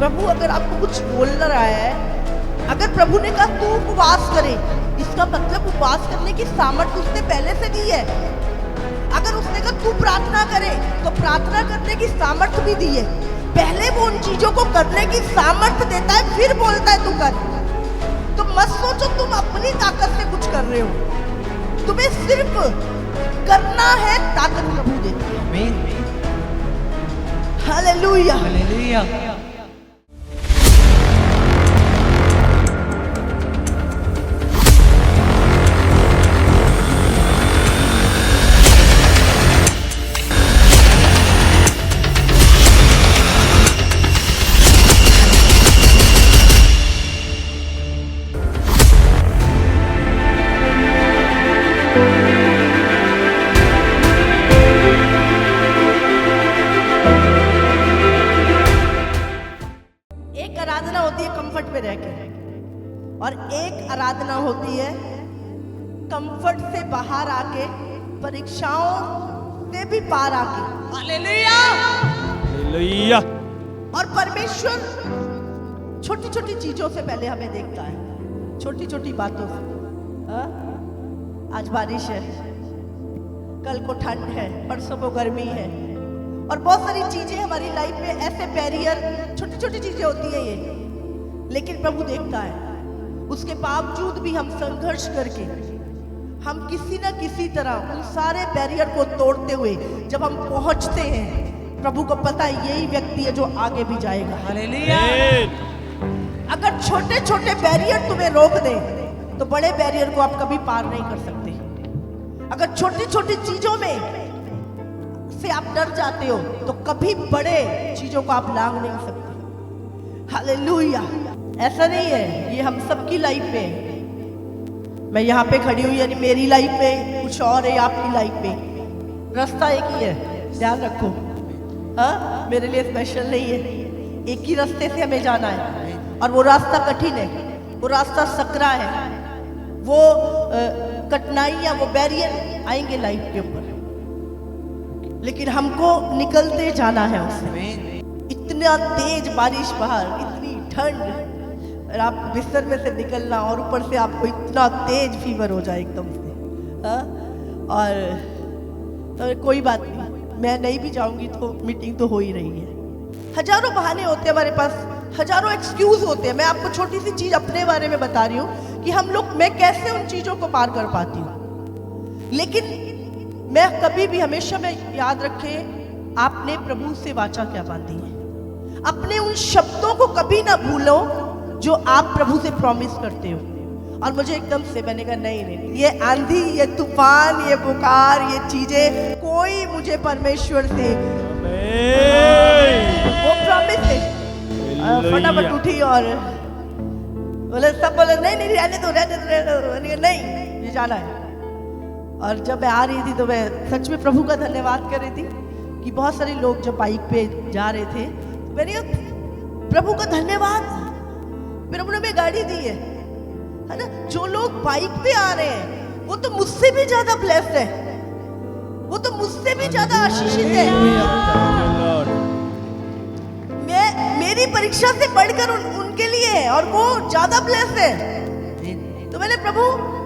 प्रभु अगर आपको कुछ बोल रहा है, अगर प्रभु ने कहा तू उपवास करे, इसका मतलब उपवास करने की सामर्थ्य उसने पहले से दी है। अगर उसने कहा तू प्रार्थना करे, तो प्रार्थना करने की सामर्थ्य भी दी है। पहले वो उन चीजों को करने की सामर्थ्य देता है, फिर बोलता है तू कर। तो मत सोचो तुम अपनी ताकत से कुछ कर रहे हो, तुम्हें सिर्फ करना है, ताकत प्रभु देती है। आमीन। हालेलुया। हालेलुया। एक आराधना होती है कंफर्ट में रह के, और एक आराधना होती है कंफर्ट से बाहर आके, परीक्षाओं से भी पार आके। हालेलुया। हालेलुया। और परमेश्वर छोटी छोटी चीजों से पहले हमें देखता है, छोटी छोटी बातों से। हाँ? आज बारिश है, कल को ठंड है, परसों को गर्मी है, और बहुत सारी चीजें हमारी लाइफ में ऐसे बैरियर, छोटी छोटी चीजें होती है ये, लेकिन प्रभु देखता है। उसके बावजूद भी हम संघर्ष करके, हम किसी ना किसी तरह उन सारे बैरियर को तोड़ते हुए जब हम पहुंचते हैं, प्रभु को पता है यही व्यक्ति है जो आगे भी जाएगा। हालेलुया। अगर छोटे छोटे बैरियर तुम्हें रोक दे, तो बड़े बैरियर को आप कभी पार नहीं कर सकते। अगर छोटी छोटी चीजों में से आप डर जाते हो, तो कभी बड़े चीजों को आप लांग नहीं सकते। हालेलुया। ऐसा नहीं है, ये हम सबकी लाइफ में है। मैं यहाँ पे खड़ी हूँ, यानी मेरी लाइफ में कुछ और है, आपकी लाइफ में रास्ता एक ही है, ध्यान रखो। हाँ, मेरे लिए स्पेशल नहीं है, एक ही रास्ते से हमें जाना है, और वो रास्ता कठिन है, वो रास्ता सकरा है, वो कठिनाइयाँ, वो बैरियर आएंगे लाइफ के ऊपर, लेकिन हमको निकलते जाना है उससे। इतना तेज बारिश बाहर, इतनी ठंड, और आप बिस्तर में से निकलना, और ऊपर से आपको इतना तेज फीवर हो जाए एकदम से। हाँ? और तो कोई बात नहीं, मैं नहीं भी जाऊंगी तो मीटिंग तो हो ही रही है। हजारों बहाने होते हैं हमारे पास, हजारों एक्सक्यूज होते हैं। मैं आपको छोटी सी चीज अपने बारे में बता रही हूँ कि मैं कैसे उन चीजों को पार कर पाती हूँ। लेकिन मैं कभी भी, हमेशा मैं याद रखे, आपने प्रभु से वाचा क्या बांधी है। अपने उन शब्दों को कभी ना भूलो जो आप प्रभु से प्रॉमिस करते हो। और मुझे एकदम से मैंने कहा नहीं, ये आंधी, ये तूफान, ये बुखार, ये चीजें, कोई मुझे परमेश्वर से वो प्रॉमिस है। फटाफट उठी और बोले, सब बोले नहीं रहने दो, नहीं, ये जाना है। और जब मैं आ रही थी तो मैं सच में प्रभु का धन्यवाद कर रही थी कि बहुत सारे लोग जब बाइक पे जा रहे थे, तो मैंने प्रभु का धन्यवाद, प्रभु ने हमें गाड़ी दी है ना। जो लोग बाइक पे आ रहे हैं वो तो मुझसे भी ज्यादा ब्लेस्ड है, वो तो मुझसे भी ज्यादा आशीषित है। मेरी परीक्षा से बढ़कर उनके लिए है, और वो ज्यादा ब्लेस्ड है। तो मैंने प्रभु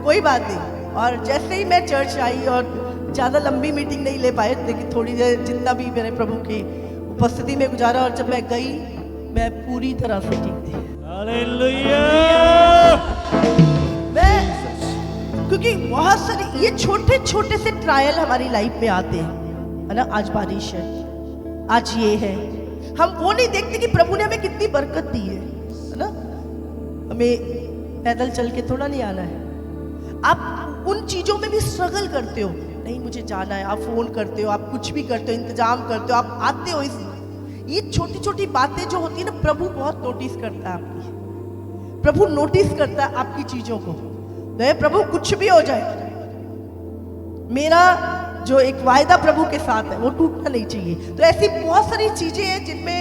कोई बात नहीं। और जैसे ही मैं चर्च आई, और ज़्यादा लंबी मीटिंग नहीं ले पाए, लेकिन थोड़ी देर जितना भी मैंने प्रभु की उपस्थिति में गुजारा, और जब मैं गई, मैं पूरी तरह से ठीक थी। हालेलुया। क्योंकि बहुत सारी ये छोटे छोटे से ट्रायल हमारी लाइफ में आते हैं, है ना। आज बारिश है, आज ये है, हम वो नहीं देखते कि प्रभु ने हमें कितनी बरकत दी है ना। हमें पैदल चल के थोड़ा नहीं आना है। आप उन चीजों में भी स्ट्रगल करते हो, नहीं मुझे जाना है, आप फोन करते हो, आप कुछ भी करते हो, इंतजाम करते हो, आप आते हो। ये छोटी छोटी बातें जो होती है ना, प्रभु बहुत नोटिस करता है आपकी। प्रभु नोटिस करता है आपकी चीजों को। प्रभु कुछ भी हो जाए, मेरा जो एक वायदा प्रभु के साथ है वो टूटना नहीं चाहिए। तो ऐसी बहुत सारी चीजें हैं जिनमें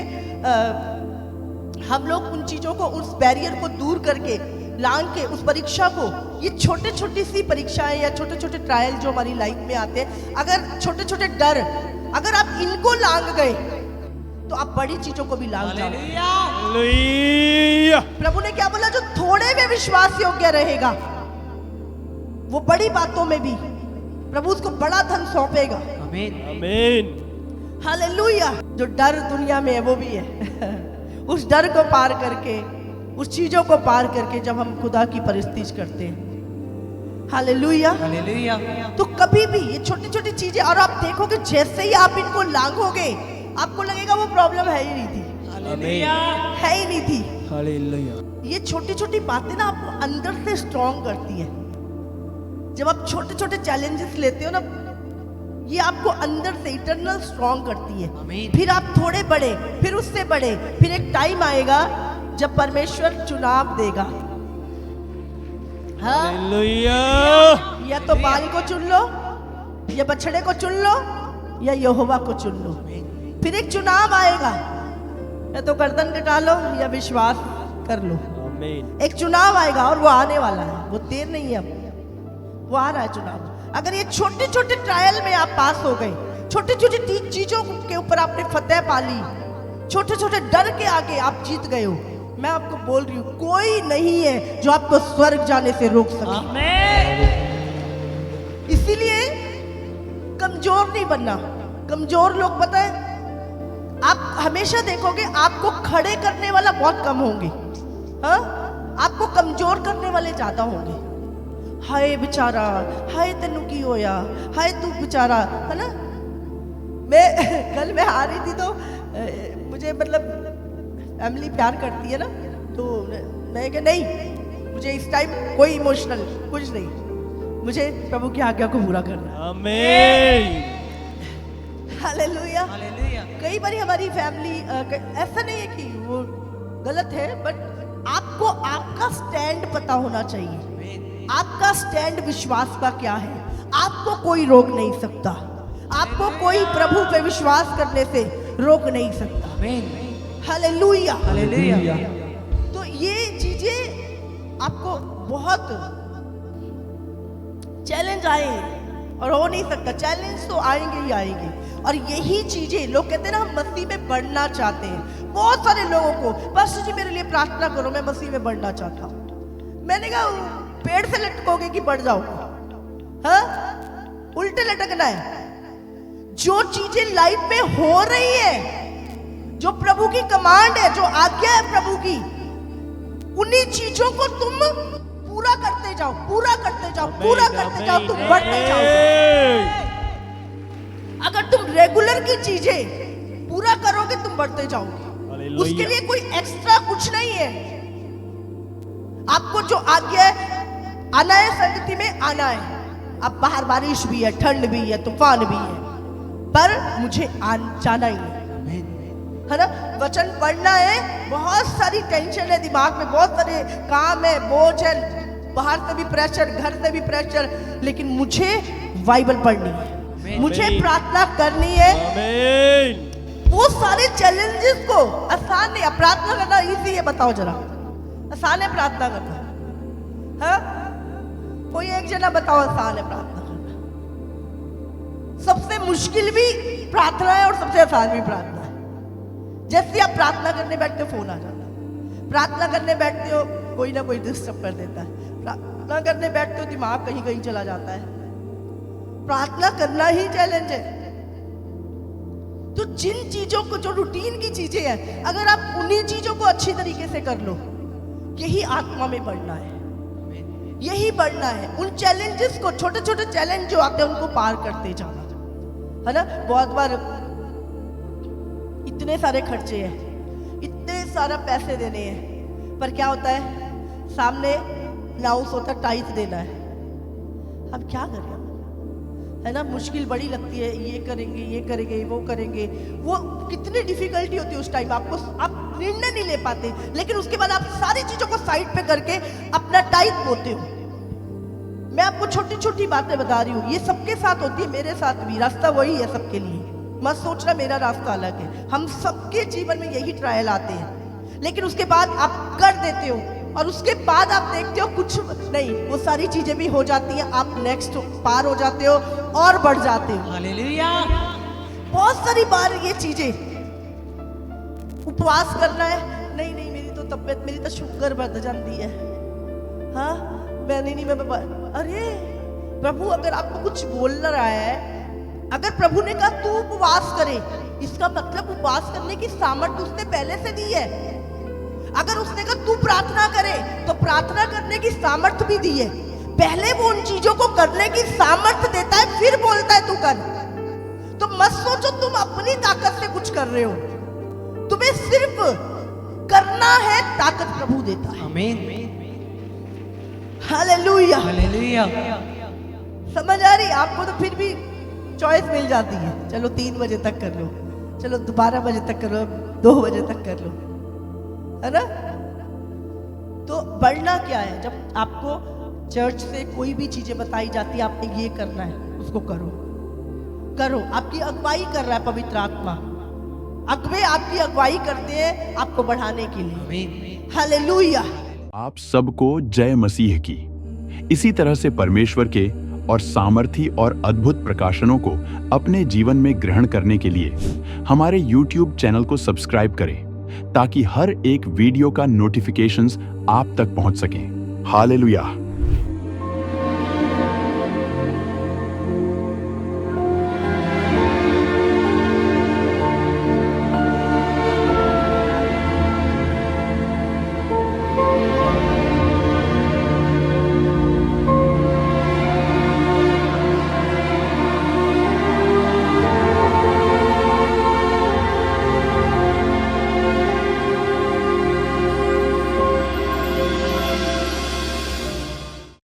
हम लोग उन चीजों को, उस बैरियर को दूर करके, लांग के, उस परीक्षा को, ये छोटे छोटी सी परीक्षाएं या छोटे छोटे ट्रायल जो हमारी लाइफ में आते हैं, अगर छोटे छोटे डर, अगर आप इनको लांग गए तो आप बड़ी चीजों को भी लाल जाओ। हालेलुया। प्रभु ने क्या बोला? जो थोड़े में विश्वास योग्य रहेगा वो बड़ी बातों में भी प्रभु उसको बड़ा धन सौंपेगा। आमीन। हालेलुया। जो डर दुनिया में है वो भी है उस डर को पार करके, उस चीजों को पार करके जब हम खुदा की परिस्थिति करते हैं, हालेलुया, तो कभी भी ये छोटी छोटी चीजें, और आप देखोगे जैसे ही आप इनको लांघोगे आपको लगेगा वो प्रॉब्लम है ही नहीं थी, है ही नहीं थी। हालेलुया। ये छोटी छोटी बातें ना आपको अंदर से स्ट्रॉन्ग करती है। जब आप छोटे छोटे चैलेंजेस लेते हो ना, ये आपको अंदर से इटरनल स्ट्रॉन्ग करती है। फिर आप थोड़े बड़े, फिर उससे बड़े, फिर एक टाइम आएगा जब परमेश्वर चुनाव देगा। हाँ, हालेलुया। या तो बाल को चुन लो, या बछड़े को चुन लो, या यहोवा को चुन लो। फिर एक चुनाव आएगा, या तो गर्दन कटा लो या विश्वास कर लो। आमीन। एक चुनाव आएगा और वो आने वाला है, वो देर नहीं है, अब वो आ रहा है चुनाव। अगर ये छोटे छोटे ट्रायल में आप पास हो गए, छोटी छोटी चीजों के ऊपर आपने फतेह पा ली, छोटे छोटे डर के आगे आप जीत गए हो, मैं आपको बोल रही हूँ कोई नहीं है जो आपको स्वर्ग जाने से रोक सके। इसीलिए कमजोर नहीं बनना। कमजोर लोग पता है, आप हमेशा देखोगे आपको खड़े करने वाला बहुत कम होंगे, हाँ, आपको कमजोर करने वाले ज्यादा होंगे। हाय बेचारा, हाय तेनू की होया, हाय तू बेचारा, है ना। कल मैं आ रही थी तो मुझे मतलब फैमिली प्यार करती है ना, तो मैं कहा नहीं, मुझे इस टाइम कोई इमोशनल कुछ नहीं, मुझे प्रभु की आज्ञा को पूरा करना है। आमीन। हालेलुया। कई बार हमारी फैमिली ऐसा नहीं है कि वो गलत है, बट आपको आपका स्टैंड पता होना चाहिए। आपका स्टैंड विश्वास का क्या है, आपको कोई रोक नहीं सकता, आपको कोई प्रभु पे विश्वास करने से रोक नहीं सकता। हालेलुया। तो ये चीजें आपको बहुत चैलेंज आए और हो नहीं सकता, चैलेंज तो आएंगे ही आएंगे। और यही चीजें लोग कहते हैं ना, हम मसीह में बढ़ना चाहते हैं। बहुत सारे लोगों को, पास्टर जी मेरे लिए प्रार्थना करो, मैं मसीह में बढ़ना चाहता हूँ। मैंने कहा पेड़ से लटकोगे कि बढ़ जाओ? हाँ, उल्टे लटकना है। जो चीजें लाइफ में हो रही है, जो प्रभु की कमांड है, जो आज्ञा है प्रभु की, उन्हीं चीजों को तुम पूरा करते जाओ, पूरा करते जाओ, पूरा करते जाओ, तुम बढ़ते जाओ। अगर तुम रेगुलर की चीजें पूरा करोगे तुम बढ़ते जाओगे। उसके लिए कोई एक्स्ट्रा कुछ नहीं है। आपको जो आज्ञा है, आना है संगति में, आना है। अब बाहर बारिश भी है, ठंड भी है, तूफान भी है, पर मुझे जाना ही है ना। वचन पढ़ना है, बहुत सारी टेंशन है दिमाग में, बहुत सारे काम है, बोझ है, बाहर से भी प्रेशर, घर से भी प्रेशर, लेकिन मुझे बाइबल पढ़नी है, मुझे प्रार्थना करनी है। आमीन। वो सारे चैलेंजेस को आसान नहीं है। प्रार्थना करना इजी है, बताओ जरा, आसान है प्रार्थना करना? हाँ, कोई एक जना बताओ आसान है प्रार्थना करना? सबसे मुश्किल भी प्रार्थना है और सबसे आसान भी प्रार्थना है। जैसे आप प्रार्थना करने बैठते हो फोन आ जाता है, प्रार्थना करने बैठते हो कोई ना कोई डिस्टर्ब कर देता है, प्रार्थना करने बैठते हो दिमाग कहीं कहीं चला जाता है। प्रार्थना करना ही चैलेंज है। तो जिन चीजों को, जो रूटीन की चीजें हैं, अगर आप उन्हीं चीजों को अच्छी तरीके से कर लो, यही आत्मा में बढ़ना है, यही बढ़ना है। उन चैलेंजेस को, छोटे छोटे चैलेंज जो आते हैं उनको पार करते जाना, है ना। बहुत बार इतने सारे खर्चे हैं, इतने सारा पैसे देने हैं, पर क्या होता है, सामने अनाउंस होता है टाइट देना है। अब क्या करें, है ना। मुश्किल बड़ी लगती है, ये करेंगे, ये करेंगे, वो करेंगे, वो कितनी डिफिकल्टी होती है उस टाइम। आपको, आप निर्णय नहीं ले पाते, लेकिन उसके बाद आप सारी चीजों को साइड पे करके अपना टाइट बोते हो। मैं आपको छोटी छोटी बातें बता रही हूँ, ये सबके साथ होती है, मेरे साथ भी। रास्ता वही है सबके लिए, मत सोचना मेरा रास्ता अलग है। हम सबके जीवन में यही ट्रायल आते हैं, लेकिन उसके बाद आप कर देते हो, और उसके बाद आप देखते हो कुछ नहीं, वो सारी चीजें भी हो जाती हैं, आप नेक्स्ट पार हो जाते हो और बढ़ जाते हो। हालेलुया। बहुत सारी बार ये चीजें उपवास करना है, नहीं नहीं मेरी तो तबीयत, मेरी तो शुगर बढ़ जाती है, हाँ मैं नहीं मैं अरे प्रभु अगर आपको कुछ बोल रहा है, अगर प्रभु ने कहा तू उपवास करे, इसका मतलब उपवास करने की सामर्थ्य उसने पहले से दी है। अगर उसने कहा तू प्रार्थना करे, तो प्रार्थना करने की सामर्थ्य भी दी है। पहले वो उन चीजों को करने की सामर्थ्य देता है, फिर बोलता है तू कर। तो मत सोचो तुम अपनी ताकत से कुछ कर रहे हो, तुम्हें सिर्फ करना है, ताकत प्रभु देता है। आमीन। हालेलुया। हालेलुया। समझ आ रही आपको? तो फिर भी चॉइस मिल जाती है, चलो 3 बजे तक कर लो, चलो 12 बजे तक कर लो, 2 बजे तक कर लो, है ना? तो बढ़ना क्या है? जब आपको चर्च से कोई भी चीजें बताई जाती है, आपने ये करना है, उसको करो करो। आपकी अगुवाई कर रहा है पवित्र आत्मा, अगुवे आपकी अगुवाई करते हैं आपको बढ़ाने के लिए। आमीन। हालेलुया। आप सबको जय मसीह की। इसी तरह से परमेश्वर के और सामर्थी और अद्भुत प्रकाशनों को अपने जीवन में ग्रहण करने के लिए हमारे YouTube चैनल को सब्सक्राइब करें, ताकि हर एक वीडियो का नोटिफिकेशंस आप तक पहुंच सके। हालेलुया।